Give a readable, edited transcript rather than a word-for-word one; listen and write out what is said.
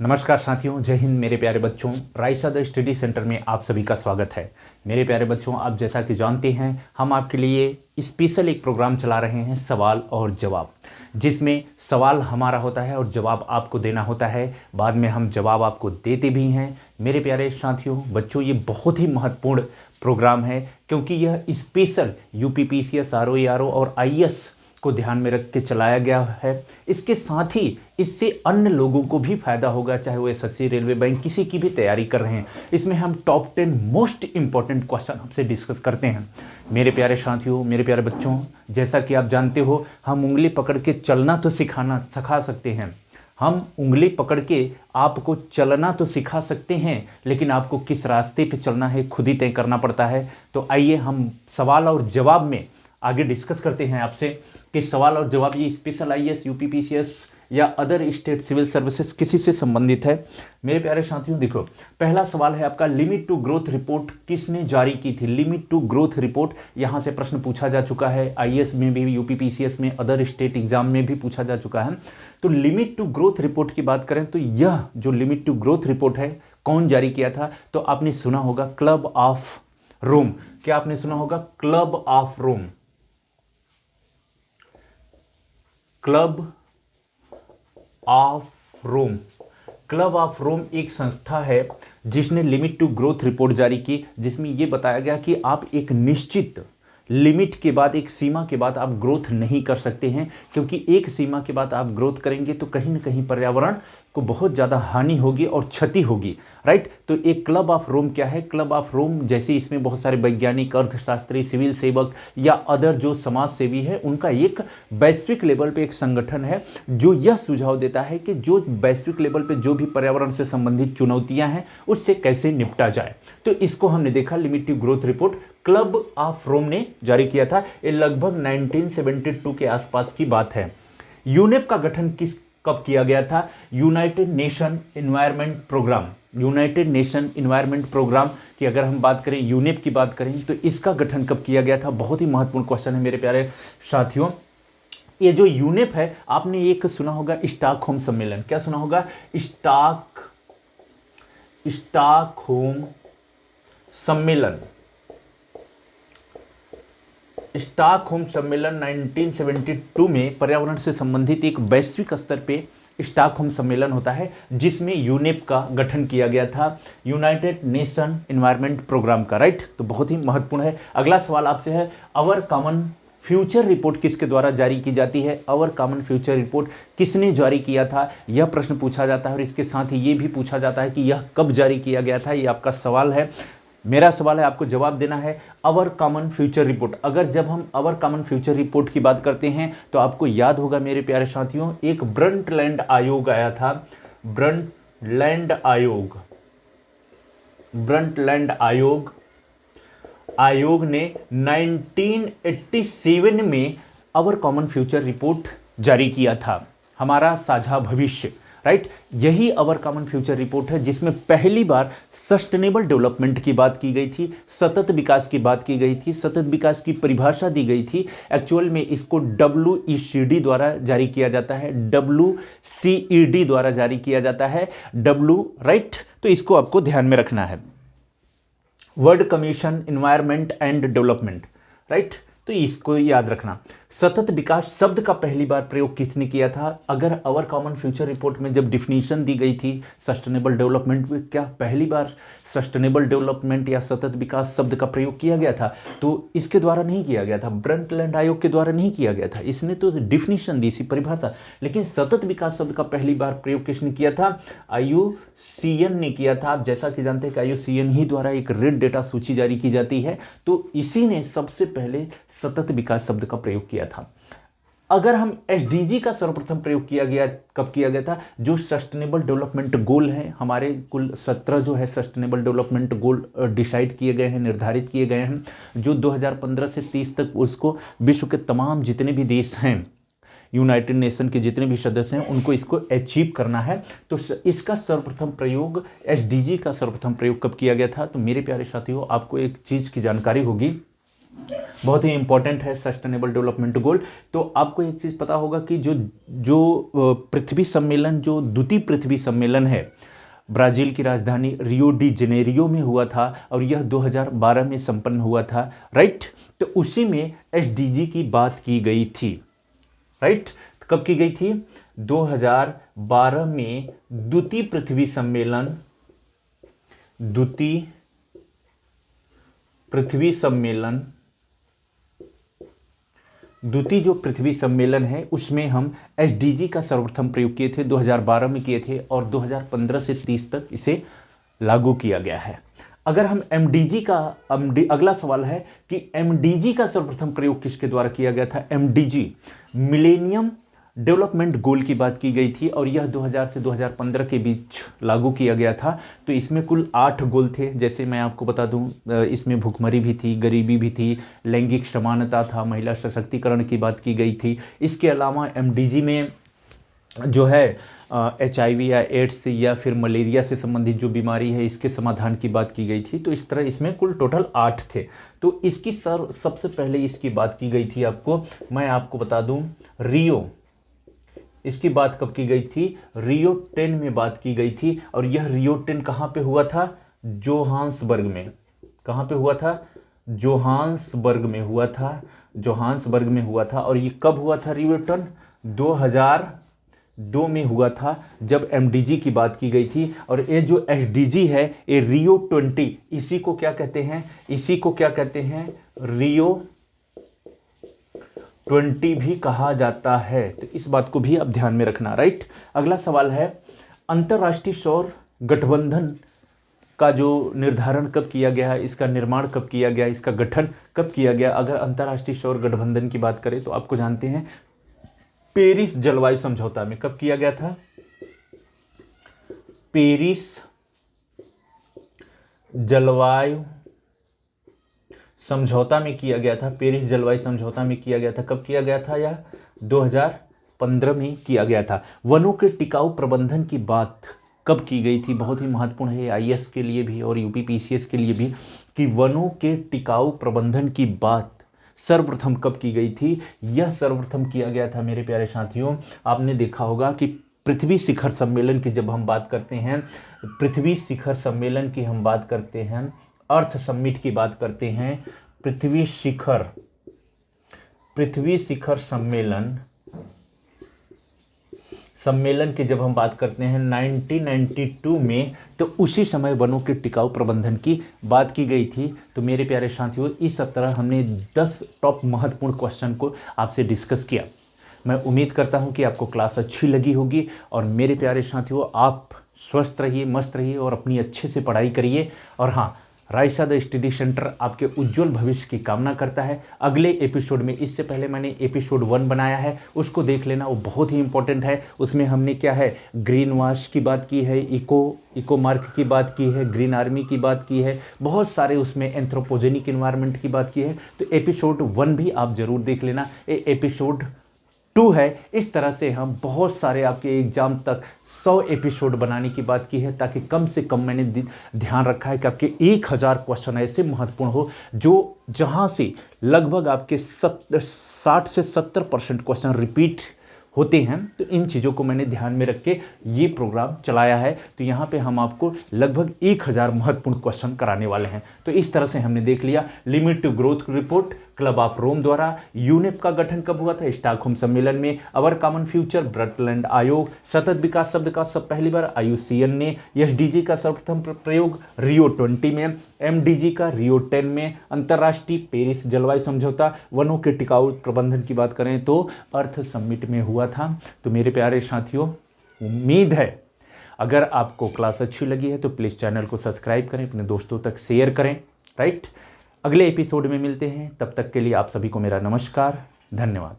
नमस्कार साथियों, जय हिंद मेरे प्यारे बच्चों। राइसा द स्टडी सेंटर में आप सभी का स्वागत है। मेरे प्यारे बच्चों, आप जैसा कि जानते हैं, हम आपके लिए स्पेशल एक प्रोग्राम चला रहे हैं, सवाल और जवाब, जिसमें सवाल हमारा होता है और जवाब आपको देना होता है। बाद में हम जवाब आपको देते भी हैं। मेरे प्यारे साथियों बच्चों, ये बहुत ही महत्वपूर्ण प्रोग्राम है क्योंकि यह स्पेशल यूपीपीसीएस, आरओ और आईएएस को ध्यान में रख के चलाया गया है। इसके साथ ही इससे अन्य लोगों को भी फायदा होगा, चाहे वो एसएससी, रेलवे, बैंक, किसी की भी तैयारी कर रहे हैं। इसमें हम टॉप 10 मोस्ट इंपॉर्टेंट क्वेश्चन आपसे डिस्कस करते हैं। मेरे प्यारे साथियों, मेरे प्यारे बच्चों, जैसा कि आप जानते हो, हम उंगली पकड़ के चलना तो सिखा सकते हैं। हम उंगली पकड़ के आपको चलना तो सिखा सकते हैं, लेकिन आपको किस रास्ते पे चलना है खुद ही तय करना पड़ता है। तो आइए हम सवाल और जवाब में आगे डिस्कस करते हैं आपसे कि सवाल और जवाब ये स्पेशल आईएएस, यूपीपीसीएस या अदर स्टेट सिविल सर्विसेज किसी से संबंधित है। मेरे प्यारे साथियों देखो, पहला सवाल है आपका, लिमिट टू ग्रोथ रिपोर्ट किसने जारी की थी? लिमिट टू ग्रोथ रिपोर्ट यहां से प्रश्न पूछा जा चुका है, आईएएस में भी, यूपीपीसीएस में, अदर स्टेट एग्जाम में भी पूछा जा चुका है। तो लिमिट टू ग्रोथ रिपोर्ट की बात करें तो यह जो लिमिट टू ग्रोथ रिपोर्ट है, कौन जारी किया था? तो आपने सुना होगा क्लब ऑफ रोम। क्या आपने सुना होगा? Club of Rome. Club of Rome. Club of Rome एक संस्था है जिसने लिमिट टू ग्रोथ रिपोर्ट जारी की, जिसमें यह बताया गया कि आप एक निश्चित लिमिट के बाद, एक सीमा के बाद आप ग्रोथ नहीं कर सकते हैं, क्योंकि एक सीमा के बाद आप ग्रोथ करेंगे तो कहीं ना कहीं पर्यावरण को बहुत ज़्यादा हानि होगी और क्षति होगी, राइट। तो एक क्लब ऑफ रोम क्या है? क्लब ऑफ रोम जैसे इसमें बहुत सारे वैज्ञानिक, अर्थशास्त्री, सिविल सेवक या अदर जो समाज सेवी है, उनका एक वैश्विक लेवल पे एक संगठन है जो यह सुझाव देता है कि जो वैश्विक लेवल पे जो भी पर्यावरण से संबंधित चुनौतियां हैं उससे कैसे निपटा जाए। तो इसको हमने देखा, limit to growth report club of Rome ने जारी किया था। ये लगभग 1972 के आसपास की बात है। यूनेप का गठन कब किया गया था? United Nation Environment Programme. United Nation Environment Programme की अगर हम बात करें, यूनेप की बात करें, तो इसका गठन कब किया गया था? बहुत ही महत्वपूर्ण क्वेश्चन है मेरे प्यारे साथियों। ये जो यूनेप है, आपने एक सुना होगा स्टॉकहोम सम्मेलन। क्या सुना होगा? स्टॉकहोम सम्मेलन। स्टॉकहोम सम्मेलन 1972 में पर्यावरण से संबंधित एक वैश्विक स्तर पे स्टॉकहोम सम्मेलन होता है, जिसमें यूनेप का गठन किया गया था, यूनाइटेड नेशन एनवायरनमेंट प्रोग्राम का, राइट। तो बहुत ही महत्वपूर्ण है। अगला सवाल आपसे है, अवर कॉमन फ्यूचर रिपोर्ट किसके द्वारा जारी की जाती है? अवर कॉमन फ्यूचर रिपोर्ट किसने जारी किया था, यह प्रश्न पूछा जाता है। और इसके साथ ही ये भी पूछा जाता है कि यह कब जारी किया गया था। ये आपका सवाल है, मेरा सवाल है, आपको जवाब देना है। अवर कॉमन फ्यूचर रिपोर्ट, अगर जब हम अवर कॉमन फ्यूचर रिपोर्ट की बात करते हैं तो आपको याद होगा मेरे प्यारे साथियों, एक ब्रंटलैंड आयोग आया था। ब्रंटलैंड आयोग ने 1987 में अवर कॉमन फ्यूचर रिपोर्ट जारी किया था, हमारा साझा भविष्य, राइट। यही अवर कॉमन फ्यूचर रिपोर्ट है जिसमें पहली बार सस्टेनेबल डेवलपमेंट की बात की गई थी, सतत विकास की बात की गई थी, सतत विकास की परिभाषा दी गई थी। एक्चुअल में इसको WECD द्वारा जारी किया जाता है, WCED द्वारा जारी किया जाता है, राइट। तो इसको आपको ध्यान में रखना है। World commission environment and development, right. तो इसको याद रखना। सतत विकास शब्द का पहली बार प्रयोग किसने किया था? अगर अवर कॉमन फ्यूचर रिपोर्ट में जब डिफिनीशन दी गई थी सस्टेनेबल डेवलपमेंट में, क्या पहली बार सस्टेनेबल डेवलपमेंट या सतत विकास शब्द का प्रयोग किया गया था? तो इसके द्वारा नहीं किया गया था, ब्रंटलैंड आयोग के द्वारा नहीं किया गया था। इसने तो डिफिनीशन दी, सी परिभाषा। लेकिन सतत विकास शब्द का पहली बार प्रयोग किसने किया था? IUCN ने किया था। आप जैसा कि जानते हैं कि IUCN ही द्वारा एक रेड डेटा सूची जारी की जाती है, तो इसी ने सबसे पहले सतत विकास शब्द का प्रयोग किया था। अगर हम SDG का सर्वप्रथम प्रयोग कब किया गया था? जो सस्टेनेबल डेवलपमेंट गोल है, हमारे कुल 17 जो है सस्टेनेबल डेवलपमेंट गोल डिसाइड किए गए हैं, निर्धारित किए गए हैं, जो 2015 से 30 तक उसको विश्व के तमाम जितने भी देश हैं, यूनाइटेड नेशन के जितने भी सदस्य हैं, उनको इसको अचीव करना है। तो इसका सर्वप्रथम प्रयोग, SDG का सर्वप्रथम प्रयोग कब किया गया था? तो मेरे प्यारे साथियों, आपको एक चीज़ की जानकारी होगी बहुत ही इंपॉर्टेंट है सस्टेनेबल डेवलपमेंट गोल। तो आपको एक चीज़ पता होगा कि जो जो पृथ्वी सम्मेलन, जो द्वितीय पृथ्वी सम्मेलन है, ब्राज़ील की राजधानी रियो डी जेनेरियो में हुआ था और यह 2012 में संपन्न हुआ था, राइट। तो उसी में एसडीजी की बात की गई थी, राइट। कब की गई थी? 2012 में द्वितीय पृथ्वी सम्मेलन, द्वितीय पृथ्वी सम्मेलन, द्वितीय जो पृथ्वी सम्मेलन है उसमें हम एसडीजी का सर्वप्रथम प्रयोग किए थे, 2012 में किए थे और 2015 से 30 तक इसे लागू किया गया है। अगर हम एमडीजी का, अगला सवाल है कि एमडीजी का सर्वप्रथम प्रयोग किसके द्वारा किया गया था? एमडीजी मिलेनियम डेवलपमेंट गोल की बात की गई थी और यह 2000 से 2015 के बीच लागू किया गया था। तो इसमें कुल 8 गोल थे। जैसे मैं आपको बता दूं, इसमें भुखमरी भी थी, गरीबी भी थी, लैंगिक समानता था, महिला सशक्तिकरण की बात की गई थी। इसके अलावा एमडीजी में जो है HIV या एड्स या फिर मलेरिया से संबंधित जो बीमारी है इसके समाधान की बात की गई थी। तो इस तरह इसमें कुल टोटल 8 थे। तो इसकी सबसे पहले इसकी बात की गई थी, मैं आपको बता दूं, रियो, इसकी बात कब की गई थी? रियो 10 में बात की गई थी और यह रियो 10 कहाँ पे हुआ था? जोहान्सबर्ग में। कहाँ पे हुआ था? जोहान्सबर्ग में हुआ था, जोहान्सबर्ग में हुआ था। और ये कब हुआ था रियो 10? 2002 में हुआ था जब एमडीजी की बात की गई थी। और ये जो एसडीजी है ये रियो 20, इसी को क्या कहते हैं? इसी को क्या कहते हैं? रियो 20 भी कहा जाता है। तो इस बात को भी आप ध्यान में रखना, राइट। अगला सवाल है, अंतर्राष्ट्रीय सौर गठबंधन का जो निर्धारण कब किया गया है, इसका निर्माण कब किया गया, इसका गठन कब किया गया? अगर अंतर्राष्ट्रीय सौर गठबंधन की बात करें तो आपको जानते हैं पेरिस जलवायु समझौता में। कब किया गया था? पेरिस जलवायु समझौता में किया गया था। पेरिस जलवायु समझौता में किया गया था। कब किया गया था? यह 2015 में किया गया था। वनों के टिकाऊ प्रबंधन की बात कब की गई थी? बहुत ही महत्वपूर्ण है आईएएस के लिए भी और यूपीपीसीएस के लिए भी, कि वनों के टिकाऊ प्रबंधन की बात सर्वप्रथम कब की गई थी? यह सर्वप्रथम किया गया था मेरे प्यारे साथियों, आपने देखा होगा कि पृथ्वी शिखर सम्मेलन की जब हम बात करते हैं, पृथ्वी शिखर सम्मेलन की हम बात करते हैं, अर्थ समिट की बात करते हैं, पृथ्वी शिखर सम्मेलन की जब हम बात करते हैं 1992 में, तो उसी समय वनों के टिकाऊ प्रबंधन की बात की गई थी। तो मेरे प्यारे साथियों, इस तरह हमने 10 टॉप महत्वपूर्ण क्वेश्चन को आपसे डिस्कस किया। मैं उम्मीद करता हूं कि आपको क्लास अच्छी लगी होगी और मेरे प्यारे साथियों, आप स्वस्थ रहिए, मस्त रहिए और अपनी अच्छे से पढ़ाई करिए। और हाँ, राइसा द स्टडी सेंटर आपके उज्जवल भविष्य की कामना करता है। अगले एपिसोड में, इससे पहले मैंने एपिसोड 1 बनाया है, उसको देख लेना, वो बहुत ही इंपॉर्टेंट है। उसमें हमने क्या है, ग्रीन वॉश की बात की है, इको मार्क की बात की है, ग्रीन आर्मी की बात की है, बहुत सारे उसमें एंथ्रोपोजेनिक इन्वायरमेंट की बात की है। तो एपिसोड 1 भी आप जरूर देख लेना। एपिसोड 2 है। इस तरह से हम बहुत सारे आपके एग्जाम तक 100 एपिसोड बनाने की बात की है, ताकि कम से कम मैंने ध्यान रखा है कि आपके 1000 क्वेश्चन ऐसे महत्वपूर्ण हो जो जहां से लगभग आपके 60 से 70% क्वेश्चन रिपीट होते हैं। तो इन चीज़ों को मैंने ध्यान में रख के ये प्रोग्राम चलाया है। तो यहाँ पे हम आपको लगभग 1000 महत्वपूर्ण क्वेश्चन कराने वाले हैं। तो इस तरह से हमने देख लिया limit to growth report, club of Rome द्वारा, यूनेप का गठन कब हुआ था? स्टॉकहोम सम्मेलन में, अवर कॉमन फ्यूचर, ब्रटलैंड आयोग, सतत विकास शब्द का सब पहली बार IUCN ने, एसडीजी का सर्वप्रथम प्रयोग रियो 20 में, एमडीजी का रियो 10 में, अंतर्राष्ट्रीय पेरिस जलवायु समझौता, वनों के टिकाऊ प्रबंधन की बात करें तो अर्थ समिट में हुआ था। तो मेरे प्यारे साथियों, उम्मीद है अगर आपको क्लास अच्छी लगी है तो प्लीज़ चैनल को सब्सक्राइब करें, अपने दोस्तों तक शेयर करें, राइट। अगले एपिसोड में मिलते हैं, तब तक के लिए आप सभी को मेरा नमस्कार, धन्यवाद।